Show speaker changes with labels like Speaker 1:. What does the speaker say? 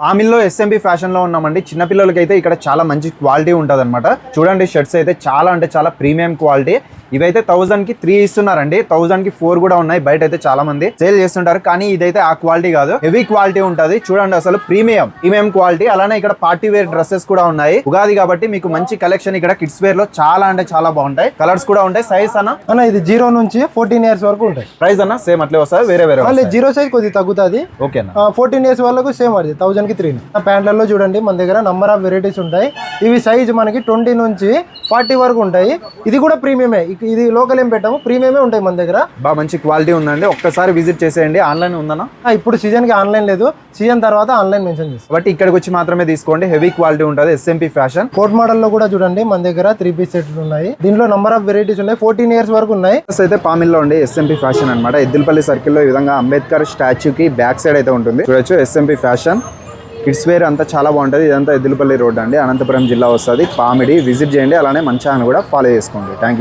Speaker 1: ఆమిల్లో SMP fashion లో ఉన్నామండి. చిన్న పిల్లలకి అయితే ఇక్కడ చాలా మంచి క్వాలిటీ ఉంటుంది అనమాట. చూడండి షర్ట్స్ అయితే చాలా అంటే చాలా ప్రీమియం క్వాలిటీ. ఇవైతే 1000 కి 3 ఇస్తున్నారండి. 1000 కి 4 కూడా ఉన్నాయి. బయట అయితే చాలా మంది సేల్ చేస్తుంటారు, కానీ ఇదైతే ఆ క్వాలిటీ కాదు, హెవీ క్వాలిటీ ఉంటుంది. చూడండి అసలు ప్రీమియం క్వాలిటీ. అలానే ఇక్కడ పార్టీ వేర్ డ్రెస్సెస్ కూడా ఉన్నాయి. ఉగాది కాబట్టి మీకు మంచి కలెక్షన్ ఇక్కడ కిడ్స్ వేర్ లో చాలా అంటే చాలా బాగుంటాయి. కలర్స్ కూడా ఉంటాయి. సైజ్ అన్న
Speaker 2: ఇది 0 నుంచి 14 ఇయర్స్ వరకు ఉంటాయి.
Speaker 1: ప్రైస్ అన్న సేమ్ అట్లే వస్తుంది, వేరే
Speaker 2: 0 సైజ్ కొద్దిగా తగ్గుతుంది.
Speaker 1: ఓకేనా.
Speaker 2: 14 ఇయర్స్ వాళ్ళకు సేమ్ అది 1000 కి 3. ప్యాంట్లలో చూడండి మన దగ్గర నంబర్ ఆఫ్ వెరైటీస్ ఉంటాయి. ఇవి సైజ్ మనకి 20 నుంచి 40 వరకు ఉంటాయి. ఇది కూడా ప్రీమియమే. ఇది లోకల్ ఏం పెట్టాము, ప్రీమియమే ఉంటాయి మన దగ్గర.
Speaker 1: బాగా మంచి క్వాలిటీ ఉందండి. ఒక్కసారి విజిట్ చేసేయండి. ఆన్లైన్ ఉందన్నా?
Speaker 2: ఇప్పుడు సీజన్ కి ఆన్లైన్ లేదు, సీజన్ తర్వాత ఆన్లైన్ మెన్షన్ చేస్తాం.
Speaker 1: బట్ ఇక్కడికి వచ్చి మాత్రమే తీసుకోండి. హెవీ క్వాలిటీ ఉంటుంది. ఎస్ఎంపి ఫ్యాషన్
Speaker 2: కోట్ మోడల్ లో కూడా చూడండి మన దగ్గర 3 పీస్ సెట్లు ఉన్నాయి. దీంట్లో నంబర్ ఆఫ్ వెరైటీస్ ఉన్నాయి. 14 ఇయర్స్ వరకు ఉన్నాయి.
Speaker 1: అయితే పామిల్లో ఉండి ఎస్ఎంపి ఫ్యాషన్ అనమాట. ఎద్దులపల్లి సర్కిల్ లో ఈ విధంగా అంబేద్కర్ స్టాచ్యూ కి బ్యాక్ సైడ్ అయితే ఉంటుంది. చూడొచ్చు ఎస్ఎంపి ఫ్యాషన్ కిడ్స్ వేర్ అంతా చాలా బాగుంటుంది. ఇదంతా ఎద్దులపల్లి రోడ్ అండి, అనంతపురం జిల్లా వస్తుంది. పామిడి విజిట్ చేయండి. అలానే మన ఛానల్ కూడా ఫాలో చేసుకోండి. Thank you.